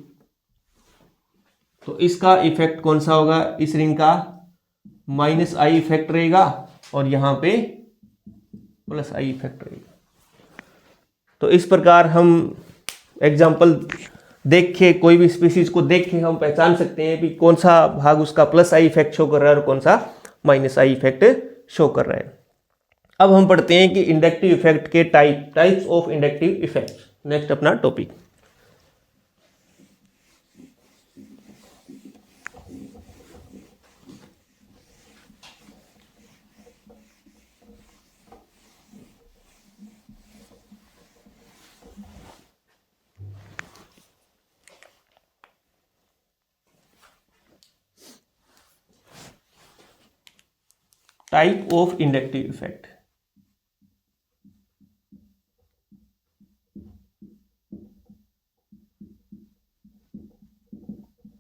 तो इसका इफेक्ट कौन सा होगा, इस रिंग का माइनस आई इफेक्ट रहेगा और यहां पे प्लस आई इफेक्ट रहेगा। तो इस प्रकार हम एग्जाम्पल देख के, कोई भी स्पीशीज को देख के हम पहचान सकते हैं कि कौन सा भाग उसका प्लस आई इफेक्ट शो कर रहा है और कौन सा माइनस आई इफेक्ट शो कर रहा है। अब हम पढ़ते हैं कि इंडक्टिव इफेक्ट के types of inductive effect. Next अपना topic type of inductive effect.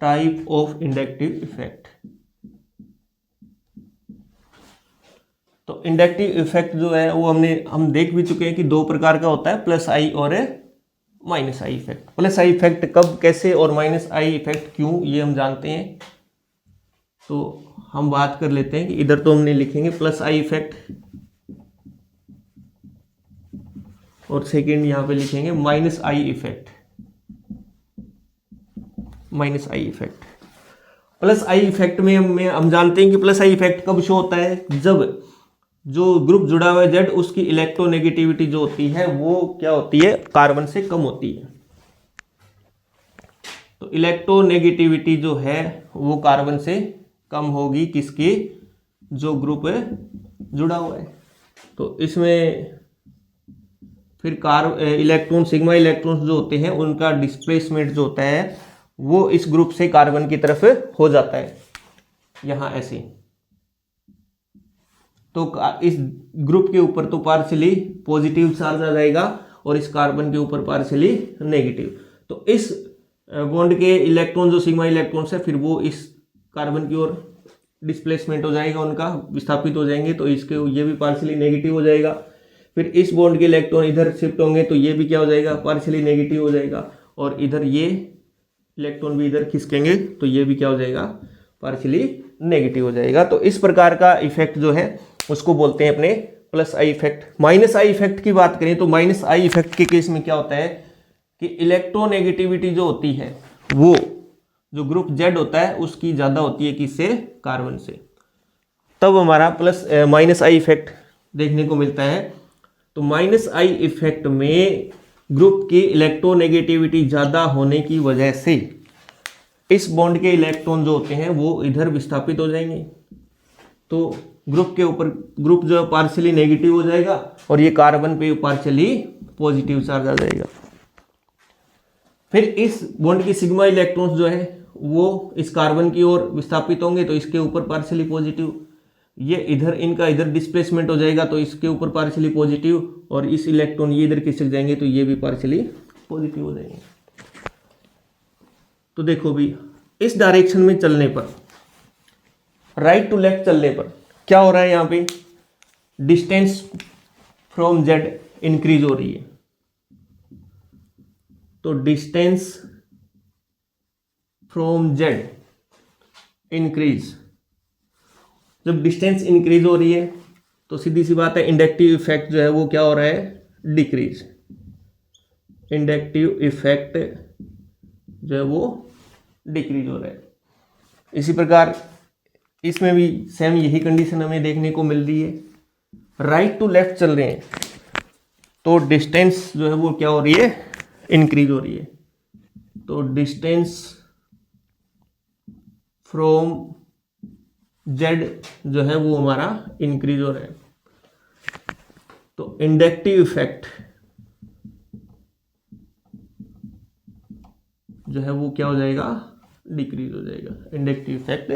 Type of inductive effect. तो इंडक्टिव इफेक्ट जो है वो हम देख भी चुके हैं कि दो प्रकार का होता है, प्लस आई और minus I effect. Plus I effect कब, कैसे, और माइनस आई इफेक्ट क्यों, ये हम जानते हैं। तो हम बात कर लेते हैं कि इधर तो हमने लिखेंगे प्लस आई इफेक्ट और सेकंड यहां पे लिखेंगे minus I effect. Minus I effect, plus I effect में हम जानते हैं कि प्लस आई इफेक्ट कब शो होता है, जब जो ग्रुप जुड़ा हुआ है जेड उसकी इलेक्ट्रोनेगेटिविटी जो होती है वो क्या होती है, कार्बन से कम होती है। तो इलेक्ट्रोनेगेटिविटी जो है वो कार्बन से कम होगी, किसकी, जो ग्रुप जुड़ा हुआ है। तो इसमें फिर इलेक्ट्रॉन, सिग्मा इलेक्ट्रॉन्स जो होते हैं उनका डिस्प्लेसमेंट जो होता है वो इस ग्रुप से कार्बन की तरफ हो जाता है, यहां ऐसे। तो इस ग्रुप के ऊपर तो पार्शियली पॉजिटिव चार्ज आ जाएगा और इस कार्बन के ऊपर पार्शियली नेगेटिव। तो इस बॉन्ड के इलेक्ट्रॉन जो सिग्मा इलेक्ट्रॉन्स है फिर वो इस कार्बन की ओर डिस्प्लेसमेंट हो जाएगा, उनका विस्थापित हो जाएंगे, तो इसके ये भी पार्शियली नेगेटिव हो जाएगा। फिर इस बॉन्ड के इलेक्ट्रॉन इधर शिफ्ट होंगे तो ये भी क्या हो जाएगा, पार्शियली नेगेटिव हो जाएगा। और इधर ये इलेक्ट्रॉन भी इधर खिसकेंगे तो ये भी क्या हो जाएगा, पार्शियली नेगेटिव हो जाएगा। तो इस प्रकार का इफेक्ट जो है उसको बोलते हैं अपने plus I effect. Minus I effect की बात करें तो माइनस आई इफेक्ट के केस में क्या होता है कि इलेक्ट्रोनेगेटिविटी जो होती है वो जो ग्रुप जेड होता है उसकी ज्यादा होती है किससे, कार्बन से। तब हमारा प्लस माइनस आई इफेक्ट देखने को मिलता है। तो माइनस आई इफेक्ट में ग्रुप की इलेक्ट्रोनेगेटिविटी ज़्यादा होने की वजह से इस बॉन्ड के इलेक्ट्रॉन जो होते हैं वो इधर विस्थापित हो जाएंगे। तो ग्रुप के ऊपर ग्रुप जो है पार्शियली नेगेटिव हो जाएगा और ये कार्बन पे पार्शियली पॉजिटिव चार्ज आ जाएगा। फिर इस बॉन्ड की सिग्मा इलेक्ट्रॉन्स जो है वो इस कार्बन की ओर विस्थापित होंगे, तो इसके ऊपर पार्शियली पॉजिटिव, ये इधर इनका इधर डिस्प्लेसमेंट हो जाएगा तो इसके ऊपर पार्शियली पॉजिटिव, और इस इलेक्ट्रॉन ये इधर खिसक जाएंगे तो ये भी पार्शियली पॉजिटिव हो जाएंगे। तो देखो भी इस डायरेक्शन में चलने पर, राइट टू लेफ्ट चलने पर क्या हो रहा है, यहाँ पे डिस्टेंस फ्रॉम जेड इंक्रीज हो रही है। तो डिस्टेंस फ्रॉम जेड इंक्रीज, जब डिस्टेंस इंक्रीज हो रही है तो सीधी सी बात है इंडक्टिव इफेक्ट जो है वो क्या हो रहा है, डिक्रीज। इंडक्टिव इफेक्ट जो है वो डिक्रीज हो रहा है। इसी प्रकार इसमें भी सेम यही कंडीशन हमें देखने को मिल रही है। राइट टू लेफ्ट चल रहे हैं तो डिस्टेंस जो है वो क्या हो रही है, इंक्रीज हो रही है। तो डिस्टेंस फ्रॉम जेड जो है वो हमारा इंक्रीज हो रहा है। तो इंडक्टिव इफेक्ट जो है वो क्या हो जाएगा, डिक्रीज हो जाएगा। इंडक्टिव इफेक्ट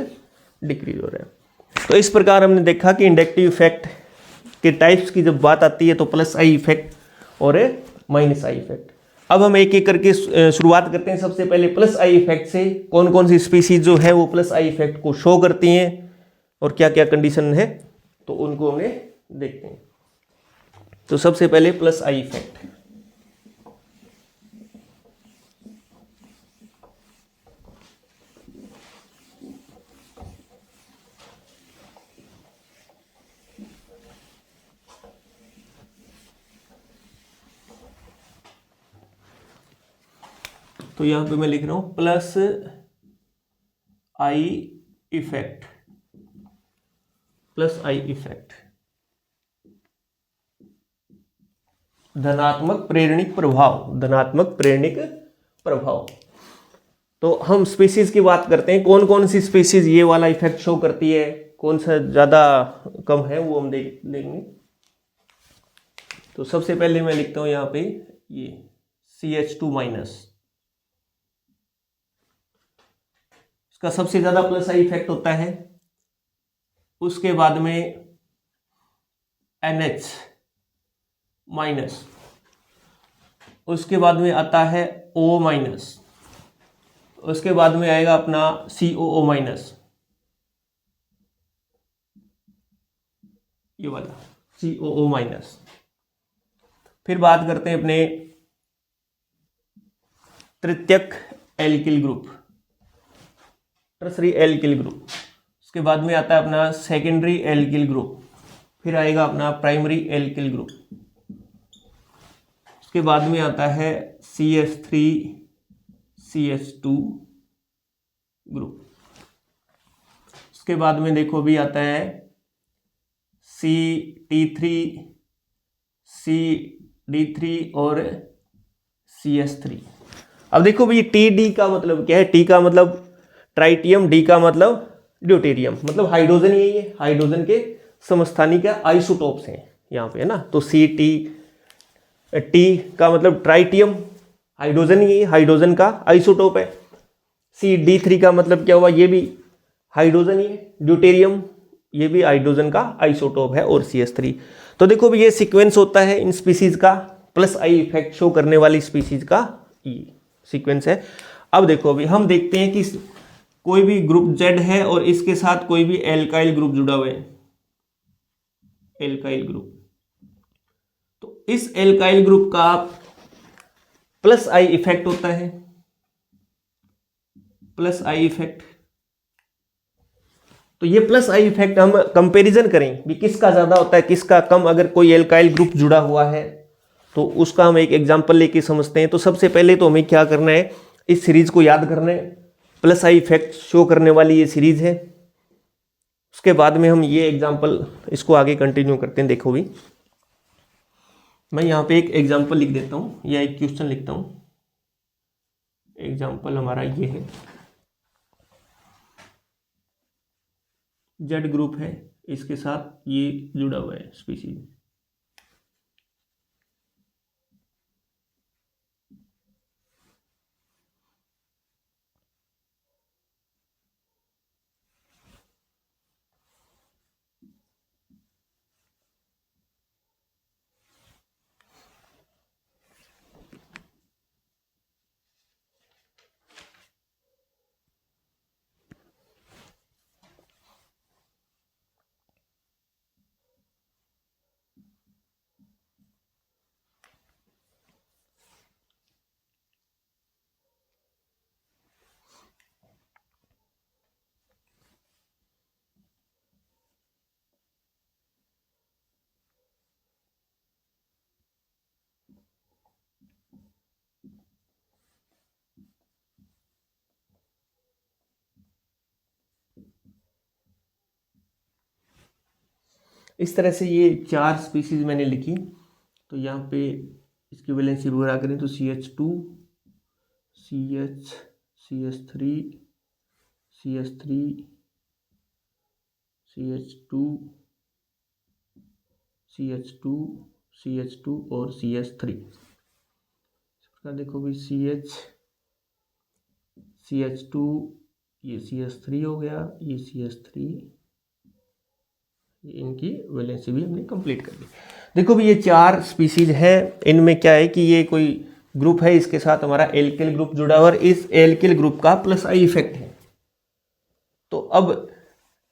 डिक्रीज हो रहा है। तो इस प्रकार हमने देखा कि इंडक्टिव इफेक्ट के टाइप्स की जब बात आती है तो प्लस आई इफेक्ट और माइनस आई इफेक्ट। अब हम एक एक करके शुरुआत करते हैं। सबसे पहले प्लस आई इफेक्ट से, कौन कौन सी स्पीसीज जो है वो प्लस आई इफेक्ट को शो करती हैं और क्या क्या कंडीशन है, तो उनको हमें देखते हैं। तो सबसे पहले प्लस आई इफेक्ट। तो यहां पे मैं लिख रहा हूं plus I effect. Plus I effect धनात्मक प्रेरणिक प्रभाव। धनात्मक प्रेरणिक प्रभाव। तो हम स्पीसीज की बात करते हैं, कौन कौन सी स्पीसीज ये वाला इफेक्ट शो करती है, कौन सा ज्यादा कम है वो हम देखेंगे। तो सबसे पहले मैं लिखता हूं यहां पे ये CH2 माइनस, इसका सबसे ज्यादा प्लस आई इफेक्ट होता है। उसके बाद में NH माइनस, उसके बाद में आता है O माइनस, उसके बाद में आएगा अपना COO माइनस, ये वाला COO माइनस। फिर बात करते हैं अपने तृतीयक alkyl group, tertiary alkyl group. उसके बाद में आता है अपना सेकेंडरी एल्किल ग्रुप, फिर आएगा अपना प्राइमरी एल्किल ग्रुप। उसके बाद में आता है CH3 CH2 ग्रुप। उसके बाद में देखो भी आता है CT3 CD3 और CS3। अब देखो भाई TD का मतलब क्या है, T का मतलब ट्राइटियम, डी का मतलब ड्यूटेरियम, मतलब हाइड्रोजन यही है, हाइड्रोजन के समस्थानिक आइसोटोप्स हैं यहाँ पे, है ना। तो टी का मतलब ट्राइटियम, हाइड्रोजन ही, हाइड्रोजन का आइसोटोप है। CD3 का मतलब क्या हुआ, ये भी हाइड्रोजन ही है। ड्यूटेरियम ये भी हाइड्रोजन का आइसोटोप है, और CH3। तो देखो भी ये सीक्वेंस होता है इन स्पीसीज का, प्लस आई इफेक्ट शो करने वाली स्पीसीज का ये सीक्वेंस है। अब देखो अभी हम देखते हैं कि कोई भी ग्रुप जेड है और इसके साथ कोई भी एल्काइल ग्रुप जुड़ा हुआ है, एल्काइल ग्रुप। तो इस एल्काइल ग्रुप का प्लस आई इफेक्ट होता है, प्लस आई इफेक्ट। तो ये प्लस आई इफेक्ट हम कंपैरिजन करें भी किसका ज्यादा होता है किसका कम। अगर कोई एल्काइल ग्रुप जुड़ा हुआ है तो उसका हम एक एग्जांपल लेके समझते हैं। तो सबसे पहले तो हमें क्या करना है, इस सीरीज को याद करना है। प्लस आई इफेक्ट शो करने वाली ये सीरीज है। उसके बाद में हम ये एग्जाम्पल इसको आगे कंटिन्यू करते हैं। देखो भी, मैं यहाँ पे एक एग्जाम्पल लिख देता हूँ या एक क्वेश्चन लिखता हूँ। एग्जाम्पल हमारा ये है, जेड ग्रुप है, इसके साथ ये जुड़ा हुआ है स्पीसीज। इस तरह से ये 4 स्पीसीज मैंने लिखी। तो यहाँ पे इसकी वैलेंसी वगैरह करें तो CH2, CH3, CH3, CH2, CH2, CH2 और CH3। इसका देखो भी CH2, ये CH3 हो गया, ये CH3, इनकी वैलेंसी भी हमने कंप्लीट कर दी। देखो भी ये 4 स्पीसीज है, इनमें क्या है कि ये कोई ग्रुप है, इसके साथ हमारा एल्किल ग्रुप जुड़ा हुआ और इस एल्किल ग्रुप का प्लस आई इफेक्ट है। तो अब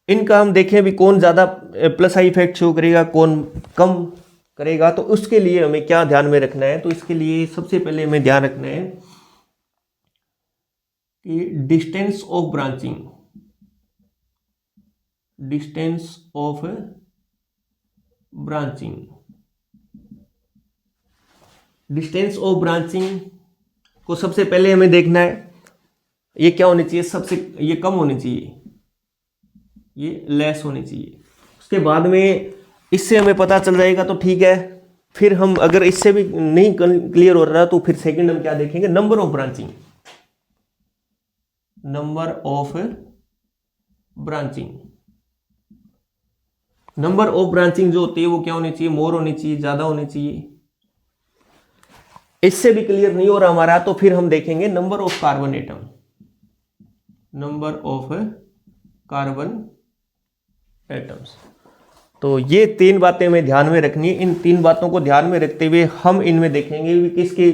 इनका हम देखें भी कौन ज़्यादा प्लस आई इफेक्ट शो करेगा, कौन कम करेगा। तो उसके लिए हमें क्या ध्यान में रखना है, तो इसके लिए सबसे पहले हमें ध्यान रखना है कि distance of branching, distance of branching, distance of branching को सबसे पहले हमें देखना है ये क्या होनी चाहिए, सबसे ये कम होनी चाहिए, ये लेस होनी चाहिए। उसके बाद में इससे हमें पता चल जाएगा तो ठीक है। फिर हम अगर इससे भी नहीं क्लियर हो रहा तो फिर सेकंड हम क्या देखेंगे, number of branching, number of branching. Number of branching जो होती है वो क्या होनी चाहिए, मोर होनी चाहिए, ज्यादा होनी चाहिए। इससे भी क्लियर नहीं हो रहा हमारा तो फिर हम देखेंगे number of carbon atom, number of carbon atoms. तो ये 3 बातें हमें ध्यान में रखनी है। इन 3 बातों को ध्यान में रखते हुए हम इनमें देखेंगे कि किसकी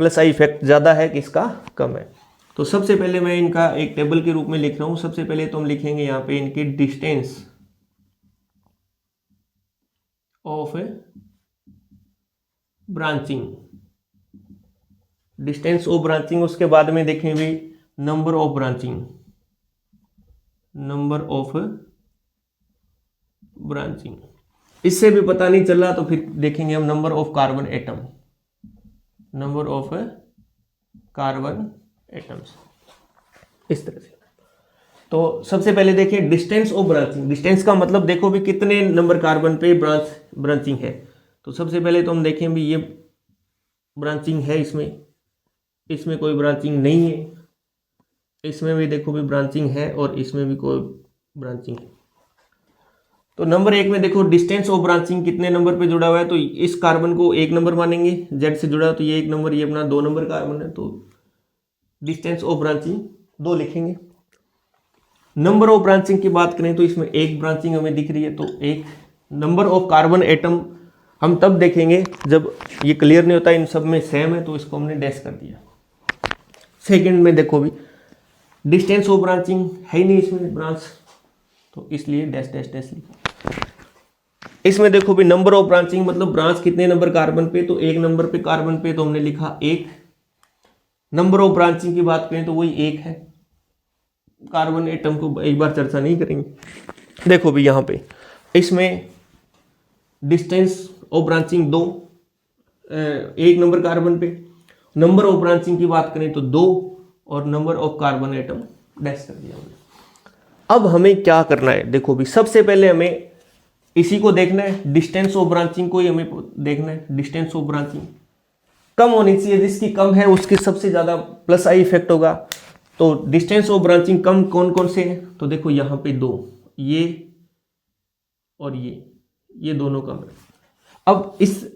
प्लस आई इफेक्ट ज्यादा है, किसका कम है। तो सबसे पहले मैं इनका एक टेबल के रूप में लिख रहा हूं। सबसे पहले तो हम लिखेंगे यहाँ पे इनकी distance of branching, distance of branching. उसके बाद में देखेंगे number of branching, number of branching. इससे भी पता नहीं चल रहा तो फिर देखेंगे हम number of carbon atom, number of carbon atoms, इस तरह से। तो सबसे पहले देखिए डिस्टेंस ऑफ ब्रांचिंग। डिस्टेंस का मतलब देखो भी कितने नंबर कार्बन पे ब्रांचिंग है। तो सबसे पहले तो हम देखें भी ये ब्रांचिंग है, इसमें कोई ब्रांचिंग नहीं है, इसमें भी देखो भी ब्रांचिंग है और इसमें भी कोई ब्रांचिंग है। तो नंबर 1 में देखो डिस्टेंस ऑफ ब्रांचिंग कितने नंबर पे जुड़ा हुआ है। तो इस कार्बन को 1 नंबर मानेंगे, जेड से जुड़ा है तो ये 1 नंबर, ये अपना 2 नंबर कार्बन है, तो डिस्टेंस ऑफ ब्रांचिंग 2 लिखेंगे। नंबर ऑफ ब्रांचिंग की बात करें तो इसमें 1 ब्रांचिंग हमें दिख रही है, तो 1। नंबर ऑफ कार्बन एटम हम तब देखेंगे जब ये क्लियर नहीं होता, इन सब में सेम है तो इसको हमने डैश कर दिया। सेकंड में देखो भी डिस्टेंस ऑफ ब्रांचिंग है ही नहीं इसमें ब्रांच, तो इसलिए डैश डैश डैश लिखा। इसमें देखो भी नंबर ऑफ ब्रांचिंग मतलब ब्रांच कितने नंबर कार्बन पे, तो 1 नंबर पे कार्बन पे तो हमने लिखा 1। नंबर ऑफ ब्रांचिंग की बात करें तो वही 1 है। कार्बन एटम को एक बार चर्चा नहीं करेंगे। देखो भी यहाँ पे इसमें distance of branching 2, 1 number carbon पे। नंबर ऑफ ब्रांचिंग की बात करें तो 2 और number of carbon atom dash कर दिया हमने। अब हमें क्या करना है, देखो भी सबसे पहले हमें इसी को देखना है, डिस्टेंस ऑफ ब्रांचिंग को ही हमें देखना है। डिस्टेंस ऑफ ब्रांचिंग कम होनी चाहिए, जिसकी कम है उसके सबसे ज़्यादा प्लस आई इफेक्ट होगा। तो डिस्टेंस ऑफ ब्रांचिंग कम कौन कौन से हैं, तो देखो यहाँ पे दो, ये और ये दोनों कम है। अब इस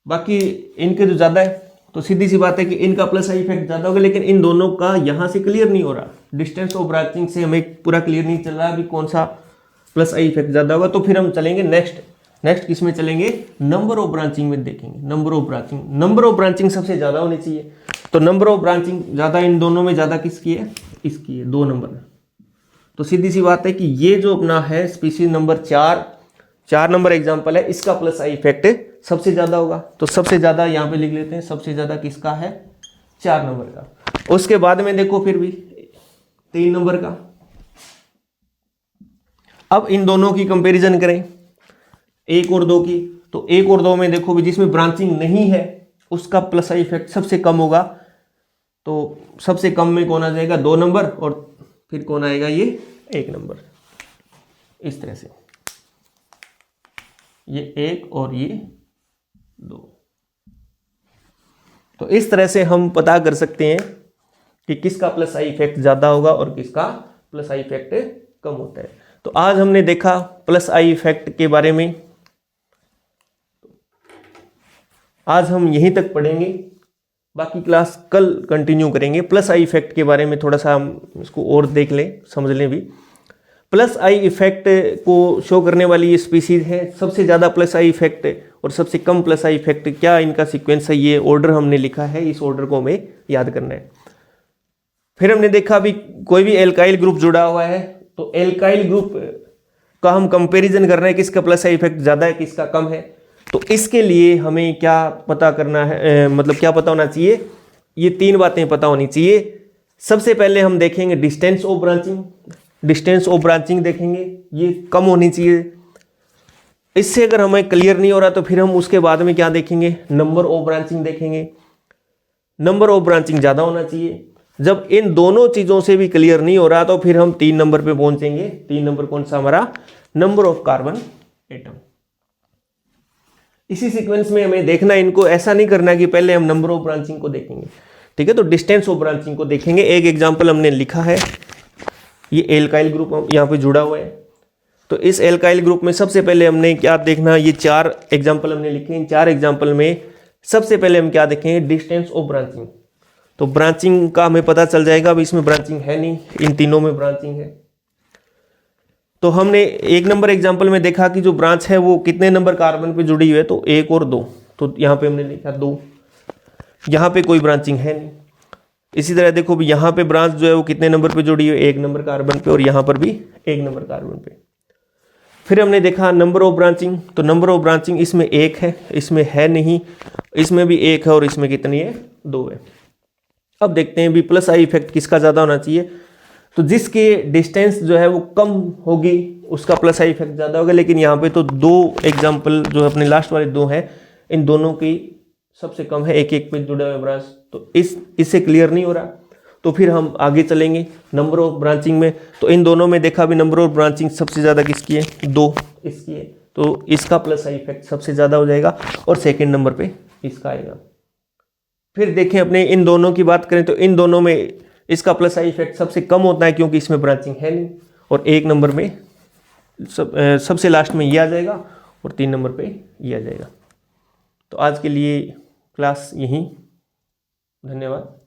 बाकी इनके जो ज़्यादा है तो सीधी सी बात है कि इनका प्लस आई इफेक्ट ज़्यादा होगा, लेकिन इन दोनों का यहाँ से क्लियर नहीं हो रहा। डिस्टेंस ऑफ ब्रांचिंग से हमें पूरा क्लियर नहीं चल रहा अभी कौन सा प्लस आई इफेक्ट ज़्यादा होगा। तो फिर हम चलेंगे नेक्स्ट किस में चलेंगे, नंबर ऑफ ब्रांचिंग में देखेंगे। नंबर ऑफ ब्रांचिंग सबसे ज़्यादा होनी चाहिए। तो नंबर ऑफ ब्रांचिंग ज़्यादा इन दोनों में ज़्यादा किसकी है, इसकी है, 2 नंबर। तो सीधी सी बात है कि ये जो अपना है स्पीशीज नंबर 4 नंबर एग्जाम्पल है, इसका प्लस आई इफेक्ट सबसे ज़्यादा होगा। तो सबसे ज़्यादा यहाँ पे लिख लेते हैं, सबसे ज़्यादा किसका है, 4 नंबर का। उसके बाद में देखो फिर भी 3 नंबर का। अब इन दोनों की कंपैरिजन करें, 1 और 2 की, तो 1 और 2 में देखो भी जिसमें ब्रांचिंग नहीं है उसका प्लस आई इफेक्ट सबसे कम होगा। तो सबसे कम में कौन आ जाएगा, 2 नंबर, और फिर कौन आएगा, ये 1 नंबर। इस तरह से ये 1 और ये 2। तो इस तरह से हम पता कर सकते हैं कि किसका प्लस आई इफेक्ट ज़्यादा होगा और किसका प्लस आई इफेक्ट कम होता है। तो आज हमने देखा प्लस आई इफेक्ट के बारे में। आज हम यहीं तक पढ़ेंगे, बाकी क्लास कल कंटिन्यू करेंगे। प्लस आई इफेक्ट के बारे में थोड़ा सा हम इसको और देख लें, समझ लें भी। प्लस आई इफेक्ट को शो करने वाली ये स्पीसीज है, सबसे ज़्यादा प्लस आई इफेक्ट और सबसे कम प्लस आई इफेक्ट, क्या इनका सीक्वेंस है, ये ऑर्डर हमने लिखा है, इस ऑर्डर को हमें याद करना है। फिर हमने देखा भी कोई भी एल्काइल ग्रुप जुड़ा हुआ है तो एल्काइल ग्रुप का हम कंपैरिजन कर रहे हैं, किसका प्लस आई इफेक्ट ज़्यादा है, किसका कम है। तो इसके लिए हमें क्या पता करना है, मतलब क्या पता होना चाहिए, ये 3 बातें पता होनी चाहिए। सबसे पहले हम देखेंगे डिस्टेंस ऑफ ब्रांचिंग देखेंगे, ये कम होनी चाहिए। इससे अगर हमें क्लियर नहीं हो रहा तो फिर हम उसके बाद में क्या देखेंगे, नंबर ऑफ ब्रांचिंग देखेंगे। नंबर ऑफ ब्रांचिंग ज़्यादा होना चाहिए। जब इन दोनों चीज़ों से भी क्लियर नहीं हो रहा तो फिर हम 3 नंबर पे पहुंचेंगे। 3 नंबर कौन सा हमारा, नंबर ऑफ कार्बन एटम। इसी सीक्वेंस में हमें देखना, इनको ऐसा नहीं करना कि पहले हम नंबर ऑफ ब्रांचिंग को देखेंगे, ठीक है। तो डिस्टेंस ऑफ ब्रांचिंग को देखेंगे। एक एग्जाम्पल हमने लिखा है, ये एल्काइल ग्रुप यहाँ पे जुड़ा हुआ है। तो इस एल्काइल ग्रुप में सबसे पहले हमने क्या देखना, ये 4 एग्जाम्पल हमने लिखे। इन 4 एग्जाम्पल में सबसे पहले हम क्या देखेंगे, डिस्टेंस ऑफ ब्रांचिंग। तो ब्रांचिंग का हमें पता चल जाएगा, अब इसमें ब्रांचिंग है नहीं, इन तीनों में ब्रांचिंग है। तो हमने 1 नंबर एग्जाम्पल में देखा कि जो ब्रांच है वो कितने नंबर कार्बन पे जुड़ी हुई है, तो 1 और 2। तो यहाँ पे हमने लिखा 2, यहाँ पे कोई ब्रांचिंग है नहीं। इसी तरह देखो भी यहाँ पे ब्रांच जो है वो कितने नंबर पे जुड़ी हुई है, 1 नंबर कार्बन पे, और यहाँ पर भी 1 नंबर कार्बन पे। फिर हमने देखा नंबर ऑफ ब्रांचिंग। तो नंबर ऑफ ब्रांचिंग इसमें 1 है, इसमें है नहीं, इसमें भी 1 है, और इसमें कितनी है, 2 है। अब देखते हैं भी प्लस आई इफेक्ट किसका ज़्यादा होना चाहिए। तो जिसकी डिस्टेंस जो है वो कम होगी उसका प्लस आई इफेक्ट ज़्यादा होगा। लेकिन यहाँ पे तो 2 एग्जाम्पल जो अपने लास्ट वाले 2 हैं, इन दोनों की सबसे कम है, 1 पे जुड़े हुए ब्रांच। तो इससे क्लियर नहीं हो रहा, तो फिर हम आगे चलेंगे नंबर ऑफ ब्रांचिंग में। तो इन दोनों में देखा भी नंबर ऑफ ब्रांचिंग सबसे ज़्यादा किसकी है, 2 इसकी है। तो इसका प्लस आई इफेक्ट सबसे ज़्यादा हो जाएगा, और सेकेंड नंबर पे इसका आएगा। फिर देखें अपने इन दोनों की बात करें तो इन दोनों में इसका प्लस आई इफेक्ट सबसे कम होता है, क्योंकि इसमें ब्रांचिंग है नहीं। और 1 नंबर में सबसे लास्ट में ये आ जाएगा, और 3 नंबर पे ये आ जाएगा। तो आज के लिए क्लास यहीं, धन्यवाद।